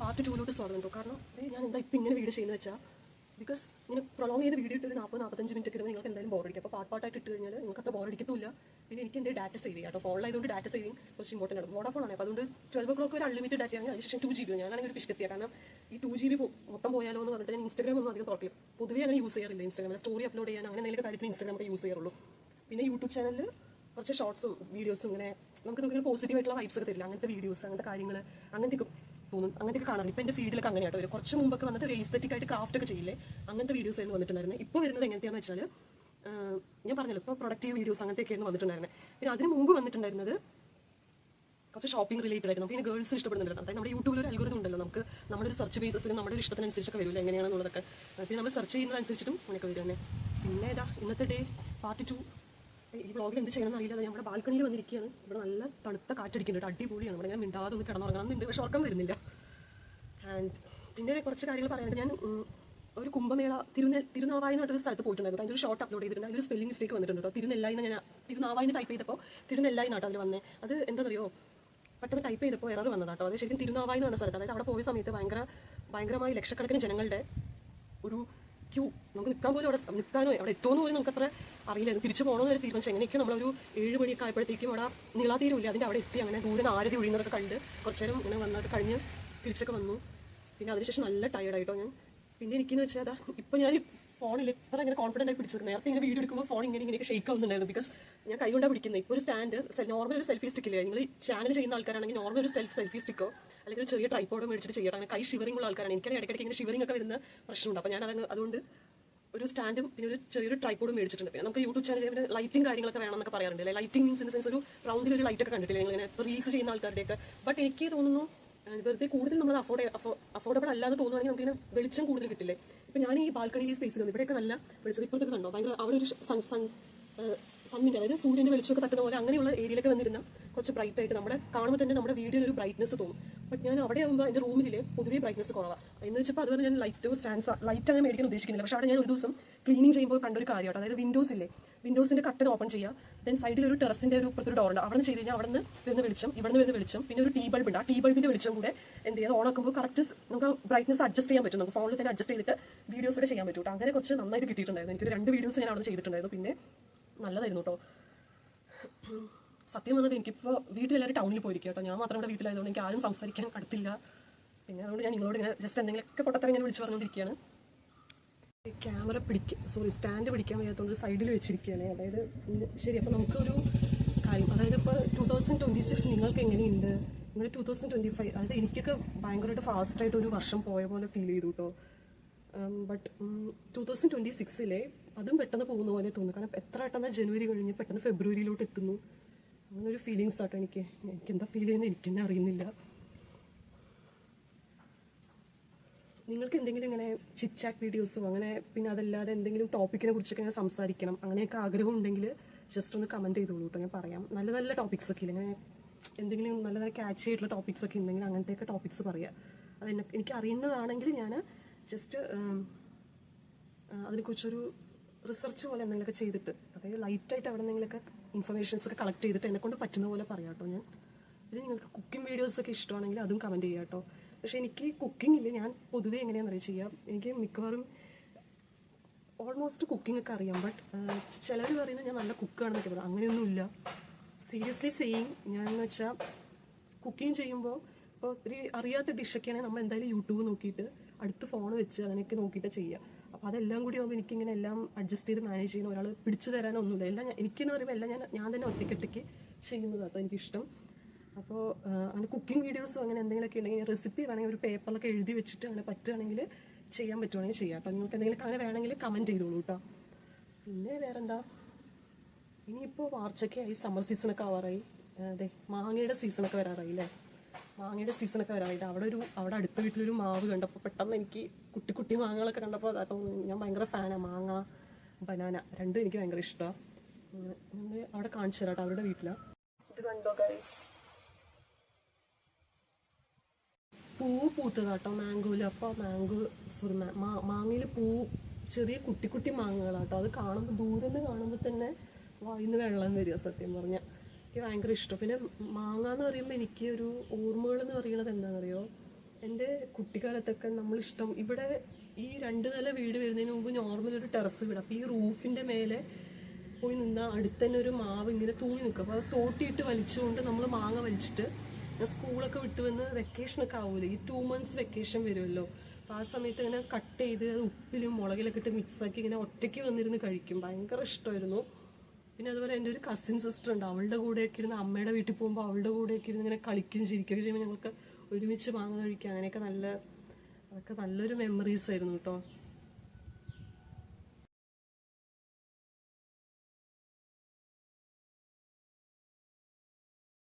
Part 2 സ്വാഗതം കേട്ടോ. കാരണം ഞാൻ എന്താ ഇപ്പം ഇങ്ങനെ വീഡിയോ ചെയ്യുന്നത് വെച്ചാൽ ബിക്കോസ് ഇങ്ങനെ പ്രൊലോങ് ചെയ്ത് വീഡിയോ ഇട്ട് ഒരു 40-45 മിനിറ്റ് ഇടുമ്പോൾ നിങ്ങൾക്ക് എന്തായാലും ബോറടിക്കും. അപ്പോൾ പാർട്ടായിട്ട് ഇട്ട് കഴിഞ്ഞാൽ നിങ്ങൾക്ക് അത്ര ബോറടിക്കത്തില്ല. പിന്നെ എനിക്ക് എൻ്റെ ഡാറ്റ സേവ് ചെയ്യാം കേട്ടോ. ഫോണിലായതുകൊണ്ട് ഡാറ്റ സേവിങ് കുറച്ച് ഇമ്പോർട്ടൻ്റ് ആണ്. വോഡാഫോൺ ആണ്. അപ്പോൾ അതുകൊണ്ട് 12 o'clock ഒരു അൺലിമിറ്റഡ് ഡാറ്റ ആണ്. അതിനുശേഷം 2 GB ഞാനാണെങ്കിൽ ഒരു പിഷ്കെത്തിയാണ്. കാരണം ഈ 2 GB മൊത്തം പോയാലോ എന്ന് പറഞ്ഞിട്ട് ഞാൻ ഇൻസ്റ്റാഗ്രാം ഒന്നും അധികം തുറക്കില്ല. പൊതുവേ അങ്ങനെ യൂസ് ചെയ്യാറില്ല. ഇൻസ്റ്റാഗ്രാമിൽ സ്റ്റോറി അപ്ലോഡ് ചെയ്യാൻ അങ്ങനെ എന്തെങ്കിലും കാര്യത്തിൽ ഇൻസ്റ്റാഗ്രാം ഒക്കെ യൂസ് ചെയ്യാറുള്ളൂ. പിന്നെ യൂട്യൂബ് ചാനലിൽ കുറച്ച് ഷോർട്സും വീഡിയോസും ഇങ്ങനെ നമുക്ക് പോസിറ്റീവ് ആയിട്ടുള്ള വൈബ്സ് ഒക്കെ തരില്ല. അങ്ങനത്തെ വീഡിയോസ് അങ്ങനത്തെ കാര്യങ്ങൾ അങ്ങനത്തെ തോന്നും. അങ്ങനത്തെ കാണാറില്ല. ഇപ്പം എൻ്റെ ഫീൽഡിലൊക്കെ അങ്ങനെയാട്ടോ വരും. കുറച്ച് മുമ്പൊക്കെ വന്നിട്ട് ഒരു എസ്തെറ്റിക് ആയിട്ട് ക്രാഫ്റ്റ് ഒക്കെ ചെയ്യില്ലേ, അങ്ങനത്തെ വീഡിയോസ് ആയിരുന്നു വന്നിട്ടുണ്ടായിരുന്നത്. ഇപ്പോൾ വരുന്നത് എങ്ങനത്തെയാണെന്ന് വെച്ചാൽ ഞാൻ പറഞ്ഞല്ലോ ഇപ്പോൾ പ്രൊഡക്റ്റീവ് വീഡിയോസ് അങ്ങനത്തെയൊക്കെയായിരുന്നു വന്നിട്ടുണ്ടായിരുന്നത്. പിന്നെ അതിന് മുമ്പ് വന്നിട്ടുണ്ടായിരുന്നത് കുറച്ച് ഷോപ്പിംഗ് റിലേറ്റഡ് ആയിരുന്നു. പിന്നെ ഗേൾസ് ഇഷ്ടപ്പെടുന്നുണ്ട്. അതായത് നമ്മുടെ യൂട്യൂബിൽ ഒരു അൽഗോരിതം ഉണ്ടല്ലോ, നമുക്ക് നമ്മുടെ ഒരു സെർച്ച് ബേസിൽ നമ്മുടെ ഒരു ഇഷ്ടത്തിനനുസരിച്ചൊക്കെ വരില്ല എങ്ങനെയാണെന്നുള്ളതൊക്കെ. പിന്നെ നമ്മൾ സെർച്ച് ചെയ്യുന്നതനുസരിച്ചിട്ടും അങ്ങനെയൊക്കെ വരും തന്നെ. പിന്നെ ഇതാ ഇന്നത്തെ ഡേ പാർട്ട് 2. ഈ വ്ളോഗിൽ എന്ത് ചെയ്യണമെന്ന് അറിയില്ല. നമ്മുടെ ബാൽക്കണിയിൽ വന്നിരിക്കുകയാണ്. ഇവിടെ നല്ല തണുത്ത കാറ്റടിക്കുന്നുണ്ട്. അടിപൊളിയാണ്. ഇവിടെ ഞാൻ മിണ്ടാതെ ഒന്ന് കിടന്നുറങ്ങണമെന്നുണ്ട്, പക്ഷെ ഉറക്കം വരുന്നില്ല. ആൻഡ് പിന്നെ കുറച്ച് കാര്യങ്ങൾ പറയാനുണ്ട്. ഞാൻ ഒരു കുംഭമേള തിരുനാവായി എന്ന് പറഞ്ഞൊരു സ്ഥലത്ത് പോയിട്ടുണ്ടായിരുന്നു. അതിൻ്റെ ഒരു ഷോർട്ട് അപ്ലോഡ് ചെയ്തിട്ടുണ്ട്. അതിലൊരു സ്പെല്ലിംഗ് മിസ്റ്റേക്ക് വന്നിട്ടുണ്ട് കേട്ടോ. തിരുനെല്ലായി ഞാൻ തിരുനാവായി ടൈപ്പ് ചെയ്തപ്പോൾ തിരുനെല്ലായി നാട്ടോ അതിൽ വന്നേ. അത് എന്താണെന്നറിയോ, പെട്ടെന്ന് ടൈപ്പ് ചെയ്തപ്പോൾ എറർ വന്നതാട്ടോ. അത് ശരിക്കും തിരുനാവായി എന്ന് പറഞ്ഞ സ്ഥലത്ത്. അതായത് അവിടെ പോയ സമയത്ത് ഭയങ്കരമായി ലക്ഷക്കണക്കിന് ജനങ്ങളുടെ ഒരു ക്യൂ. നമുക്ക് നിൽക്കാൻ പോലും അവിടെ നിൽക്കാനോ അവിടെ എത്തുമെന്ന് പോലും നമുക്ക് അത്ര അറിയില്ലായിരുന്നു. തിരിച്ചു പോകണമെന്ന് വരെ തീരുമാനിച്ചു. എങ്ങനെയൊക്കെ നമ്മളൊരു 7 മണിയൊക്കെ ആയപ്പോഴത്തേക്കും അവിടെ നീളാതീരമില്ല. അതിൻ്റെ അവിടെ എത്തി. അങ്ങനെ ദൂരെ ആരതി ഒഴിയുന്നതൊക്കെ കണ്ട് കുറച്ച് നേരം ഇങ്ങനെ വന്നിട്ട് കഴിഞ്ഞ് തിരിച്ചൊക്കെ വന്നു. പിന്നെ അതിനുശേഷം നല്ല ടയർഡായിട്ടോ ഞാൻ. പിന്നെ എനിക്കെന്ന് വെച്ചാൽ അതാ ഇപ്പം ഞാൻ ഫോണിൽ ഇത്ര ഇങ്ങനെ കോൺഫിഡൻ്റ് ആയി പിടിച്ചത്. നേരത്തെ ഇങ്ങനെ വീഡിയോ എടുക്കുമ്പോൾ ഫോൺ ഇങ്ങനെയൊക്കെ ഷെയ്ക്ക് ആവുന്നുണ്ടായിരുന്നു. ബിക്കോസ് ഞാൻ കൈ കൊണ്ടാണ് പിടിക്കുന്നത്. ഇപ്പോൾ ഒരു സ്റ്റാൻഡ് നോർമൽ ഒരു സെൽഫി സ്റ്റിക്കില്ലേ, നിങ്ങൾ ചാനൽ ചെയ്യുന്ന ആൾക്കാരാണെങ്കിൽ നോർമൽ ഒരു സെൽഫി സ്റ്റിക്കോ അല്ലെങ്കിൽ ഒരു ചെറിയ ട്രൈപ്പോഡോ മേടിച്ചിട്ട് ചെയ്യണം. അങ്ങനെ കൈ ഷിവറിംഗ് ഉള്ള ആൾക്കാരാണ്. എനിക്കാണ് ഇടയ്ക്കിടയ്ക്ക് ഇങ്ങനെ ഷിവറിംഗ് ഒക്കെ വരുന്ന പ്രശ്നമുണ്ട്. അപ്പോൾ ഞാൻ അതുകൊണ്ട് ഒരു സ്റ്റാൻഡും പിന്നെ ഒരു ചെറിയൊരു ട്രൈപ്പോഡും മേടിച്ചിട്ടുണ്ട്. പിന്നെ നമുക്ക് യൂട്യൂബ് ചാനൽ ചെയ്യുമ്പോൾ ലൈറ്റിംഗ് കാര്യങ്ങളൊക്കെ വേണമെന്നൊക്കെ പറയാറുണ്ട്. ലൈറ്റിംഗ് മീൻസ് ഇൻ സെൻസ് ഒരു റൗണ്ടിൽ ഒരു ലൈറ്റൊക്കെ കണ്ടിട്ടില്ല നിങ്ങളിങ്ങനെ ഇപ്പോൾ റീൽസ് ചെയ്യുന്ന ആൾക്കാരുടെയൊക്കെ. ബട്ട് എനിക്ക് തോന്നുന്നു വെറുതെ കൂടുതൽ നമ്മൾ അഫോർഡബിൾ അല്ലാതെ തോന്നുവാണെങ്കിൽ നമുക്കിങ്ങനെ വെളിച്ചം കൂടുതൽ കിട്ടില്ലേ. ഇപ്പം ഞാൻ ഈ ബാൽക്കണിയിൽ ഈ സ്പേസിൽ വന്നു. ഇവിടെയൊക്കെ നല്ല വെളിച്ചം ഇപ്പോഴത്തെ കണ്ടോ, ഭയങ്കര അവിടെ ഒരു സണ്ണിൻ്റെ അതായത് സൂര്യൻ്റെ വെളിച്ചമൊക്കെ തട്ടുന്ന പോലെ അങ്ങനെയുള്ള ഏരിയയിലൊക്കെ വന്നിരുന്ന കുറച്ച് ബ്രൈറ്റ് ആയിട്ട് നമ്മുടെ കാണുമ്പോൾ തന്നെ നമ്മുടെ വീഡിയോയിൽ ഒരു ബ്രൈറ്റ്നസ് തോന്നും. ബട്ട് ഞാൻ അവിടെ ആകുമ്പോൾ എൻ്റെ റൂമിൽ പൊതുവേ ബ്രൈറ്റ്നസ് കുറവാണ്. എന്ന് വെച്ചപ്പോൾ അതുപോലെ ഞാൻ ലൈറ്റ് അങ്ങനെ മേടിക്കാൻ ഉദ്ദേശിക്കുന്നില്ല. പക്ഷേ അവിടെ ഞാൻ ഒരു ദിവസം ക്ലീനിങ് ചെയ്യുമ്പോൾ കണ്ടൊരു കാര്യമാണ്. അതായത് വിൻഡോസിൻ്റെ കട്ടൻ ഓപ്പൺ ചെയ്യുക. ദെൻ സൈഡിൽ ഒരു ടെറസിൻ്റെ ഒരു പുറത്തൊരു ഡോറുണ്ട്. അവിടെ നിന്ന് ചെയ്ത് കഴിഞ്ഞാൽ അവിടെ നിന്ന് വരുന്ന വെളിച്ചം, ഇവിടെ നിന്ന് വരുന്ന വെളിച്ചം, പിന്നെ ഒരു ടീ ബൾബ് ഉണ്ട്. ആ ടീ ബൾബിൻ്റെ വെളിച്ചം കൂടെ എന്ത് ചെയ്യുക, ഓൺ ആക്കുമ്പോൾ കറക്റ്റ് നമുക്ക് ബ്രൈറ്റ്നസ് അഡ്ജസ്റ്റ് ചെയ്യാൻ പറ്റും. നമുക്ക് ഫോണിൽ തന്നെ അഡ്ജസ്റ്റ് ചെയ്തിട്ട് വീഡിയോസ് ഒക്കെ ചെയ്യാൻ പറ്റും. അങ്ങനെ കുറച്ച് നന്നായിട്ട് കിട്ടിയിട്ടുണ്ടായിരുന്നു. എനിക്കൊരു 2 വീഡിയോസ് ഞാൻ അവിടെ ചെയ്തിട്ടുണ്ടായിരുന്നു. പിന്നെ നല്ലതായിരുന്നു കേട്ടോ. സത്യം പറഞ്ഞത് എനിക്കിപ്പോൾ വീട്ടിലെല്ലാവരും ടൗണിൽ പോയിരിക്കും കേട്ടോ. ഞാൻ മാത്രം ഇവിടെ വീട്ടിലായതുകൊണ്ട് എനിക്ക് ആരും സംസാരിക്കാൻ അടുത്തില്ല. പിന്നെ അതുകൊണ്ട് ഞാൻ നിങ്ങളോട് ഇങ്ങനെ ജസ്റ്റ് എന്തെങ്കിലുമൊക്കെ പൊട്ടത്തരം ഇങ്ങനെ വിളിച്ച് പറഞ്ഞുകൊണ്ടിരിക്കുകയാണ്. ക്യാമറ സ്റ്റാൻഡ് പിടിക്കാൻ വയ്യാത്തതുകൊണ്ട് സൈഡിൽ വെച്ചിരിക്കുകയാണ്. അതായത് ശരി, അപ്പോൾ നമുക്കൊരു കാര്യം, അതായത് ഇപ്പോൾ 2026 നിങ്ങൾക്ക് എങ്ങനെയുണ്ട്, നിങ്ങൾ 2025 അതായത് എനിക്കൊക്കെ ഭയങ്കരമായിട്ട് ഫാസ്റ്റായിട്ട് ഒരു വർഷം പോയ പോലെ ഫീൽ ചെയ്തു കേട്ടോ. ബട്ട് 2026 അതും പെട്ടെന്ന് പോകുന്ന പോലെ തോന്നുന്നു. കാരണം എത്ര പെട്ടെന്ന് ജനുവരി കഴിഞ്ഞ് പെട്ടെന്ന് ഫെബ്രുവരിയിലോട്ട് എത്തുന്നു. അങ്ങനൊരു ഫീലിങ്സ് ആട്ടോ എനിക്ക് എന്താ ഫീൽ ചെയ്യുന്നത് എനിക്ക് തന്നെ അറിയുന്നില്ല. നിങ്ങൾക്ക് എന്തെങ്കിലും ഇങ്ങനെ ചിറ്റ് വീഡിയോസോ അങ്ങനെ പിന്നെ അതല്ലാതെ എന്തെങ്കിലും ടോപ്പിക്കിനെ കുറിച്ചൊക്കെ ഞാൻ സംസാരിക്കണം അങ്ങനെയൊക്കെ ആഗ്രഹം ഉണ്ടെങ്കിൽ ജസ്റ്റ് ഒന്ന് കമൻറ്റ് ചെയ്തോളൂ കേട്ടോ. ഞാൻ പറയാം. നല്ല നല്ല ടോപ്പിക്സ് ഒക്കെ ഇല്ല, അങ്ങനെ എന്തെങ്കിലും നല്ല നല്ല ക്യാച്ച് ആയിട്ടുള്ള ടോപ്പിക്സ് ഒക്കെ ഉണ്ടെങ്കിൽ അങ്ങനത്തെയൊക്കെ ടോപ്പിക്സ് പറയുക. അത് എനിക്ക് അറിയുന്നതാണെങ്കിൽ ഞാൻ ജസ്റ്റ് അതിനെക്കുറിച്ചൊരു റിസർച്ച് പോലെ എന്തെങ്കിലുമൊക്കെ ചെയ്തിട്ട്, അതായത് ലൈറ്റായിട്ട് അവിടെ എന്തെങ്കിലുമൊക്കെ ഇൻഫർമേഷൻസ് ഒക്കെ കളക്ട് ചെയ്തിട്ട് എന്നെക്കൊണ്ട് പറ്റുന്ന പോലെ പറയാം കേട്ടോ ഞാൻ. പിന്നെ നിങ്ങൾക്ക് കുക്കിംഗ് വീഡിയോസൊക്കെ ഇഷ്ടമാണെങ്കിൽ അതും കമൻറ്റ് ചെയ്യാം കേട്ടോ. പക്ഷേ എനിക്ക് കുക്കിംഗ് ഇല്ല. ഞാൻ പൊതുവേ എങ്ങനെയാണെന്ന് ചെയ്യാം, എനിക്ക് മിക്കവാറും ഓൾമോസ്റ്റ് കുക്കിംഗ് ഒക്കെ അറിയാം. ബട്ട് ചിലർ പറയുന്നത് ഞാൻ നല്ല കുക്കാണെന്നൊക്കെ പറയാം. അങ്ങനെയൊന്നുമില്ല. Seriously saying. ഞാനെന്ന് വെച്ചാൽ കുക്കിംഗ് ചെയ്യുമ്പോൾ ഇപ്പോൾ ഒത്തിരി അറിയാത്ത ഡിഷൊക്കെയാണെങ്കിൽ നമ്മൾ എന്തായാലും യൂട്യൂബ് നോക്കിയിട്ട് അടുത്ത് ഫോൺ വെച്ച് അങ്ങനെയൊക്കെ നോക്കിയിട്ട് ചെയ്യുക. അപ്പോൾ അതെല്ലാം കൂടി ആകുമ്പോൾ എനിക്കിങ്ങനെ എല്ലാം അഡ്ജസ്റ്റ് ചെയ്ത് മാനേജ് ചെയ്യുന്ന ഒരാൾ പിടിച്ചു തരാനൊന്നുമില്ല. എല്ലാം എനിക്കെന്ന് പറയുമ്പോൾ എല്ലാം ഞാൻ തന്നെ ഒറ്റയ്ക്കൊറ്റയ്ക്ക് ചെയ്യുന്നതാണ് എനിക്കിഷ്ടം. അപ്പോൾ അങ്ങനെ കുക്കിംഗ് വീഡിയോസോ അങ്ങനെ എന്തെങ്കിലുമൊക്കെ ഉണ്ടെങ്കിൽ റെസിപ്പി വേണമെങ്കിൽ ഒരു പേപ്പറിലൊക്കെ എഴുതി വെച്ചിട്ട് അങ്ങനെ പറ്റുകയാണെങ്കിൽ ചെയ്യാൻ പറ്റുവാണെങ്കിൽ ചെയ്യാം. അപ്പോൾ നിങ്ങൾക്ക് എന്തെങ്കിലും അങ്ങനെ വേണമെങ്കിൽ കമൻറ്റ് ചെയ്തോളൂ കേട്ടോ. പിന്നെ വേറെന്താ, ഇനിയിപ്പോൾ മാർച്ചൊക്കെ ആയി, സമ്മർ സീസണൊക്കെ ആവാറായി. അതെ, മാങ്ങയുടെ സീസണൊക്കെ വരാറായി അല്ലേ. മാങ്ങയുടെ സീസണൊക്കെ വരാറായിട്ട് അവിടെ അടുത്ത വീട്ടിലൊരു മാവ് കണ്ടപ്പോൾ പെട്ടെന്ന് എനിക്ക് കുട്ടി മാങ്ങകളൊക്കെ കണ്ടപ്പോൾ അപ്പോൾ ഞാൻ ഭയങ്കര ഫാനാണ്. മാങ്ങ ബനാന രണ്ടും എനിക്ക് ഭയങ്കര ഇഷ്ടമാണ്. അവിടെ കാണിച്ചു തരാം കേട്ടോ, അവരുടെ വീട്ടിലാണ്. ഇത് കണ്ടോ ഗൈസ്, പൂത്തതാട്ടോ മാംഗോയിൽ. അപ്പോൾ മാങ്ങയിൽ ചെറിയ കുട്ടി മാങ്ങകളാട്ടോ. അത് കാണുമ്പോൾ ദൂരെ നിന്ന് കാണുമ്പോൾ തന്നെ വായിന്ന് വെള്ളം വരിക സത്യം പറഞ്ഞാൽ. എനിക്ക് ഭയങ്കര ഇഷ്ടം. പിന്നെ മാങ്ങ എന്ന് പറയുമ്പോൾ എനിക്ക് ഒരു ഓർമ്മകൾ എന്ന് പറയുന്നത് എന്താണെന്നറിയോ, എൻ്റെ കുട്ടിക്കാലത്തൊക്കെ നമ്മളിഷ്ടം ഇവിടെ ഈ 2 നില വീട് വരുന്നതിന് മുമ്പ് നോർമൽ ഒരു ടെറസ് വീട്. അപ്പോൾ ഈ റൂഫിൻ്റെ മേലെ പോയി നിന്നാൽ അടുത്ത് തന്നെ ഒരു മാവ് ഇങ്ങനെ തൂങ്ങി നിൽക്കും. അപ്പോൾ അത് തോട്ടിയിട്ട് വലിച്ചുകൊണ്ട് നമ്മൾ മാങ്ങ വലിച്ചിട്ട് സ്കൂളൊക്കെ വിട്ട് വന്ന് വെക്കേഷനൊക്കെ ആവൂലേ, ഈ 2 months വെക്കേഷൻ വരുമല്ലോ, അപ്പോൾ ആ സമയത്ത് ഇങ്ങനെ കട്ട് ചെയ്ത് അത് ഉപ്പിലും മുളകിലൊക്കെ ഇട്ട് മിക്സാക്കി ഇങ്ങനെ ഒറ്റയ്ക്ക് വന്നിരുന്ന് കഴിക്കും. ഭയങ്കര ഇഷ്ടമായിരുന്നു. പിന്നെ അതുപോലെ എൻ്റെ ഒരു കസിൻ സിസ്റ്റർ ഉണ്ട്, അവളുടെ കൂടെയൊക്കെ ഇരുന്ന് അമ്മയുടെ വീട്ടിൽ പോകുമ്പോൾ അവളുടെ കൂടെയൊക്കെ ഇരുന്ന് ഇങ്ങനെ കളിക്കും ചിരിക്കുകയൊക്കെ ചെയ്യുമ്പോൾ ഞങ്ങൾക്ക് ഒരുമിച്ച് മാങ്ങ കഴിക്കുക. അങ്ങനെയൊക്കെ അതൊക്കെ നല്ലൊരു മെമ്മറീസ് ആയിരുന്നു കേട്ടോ.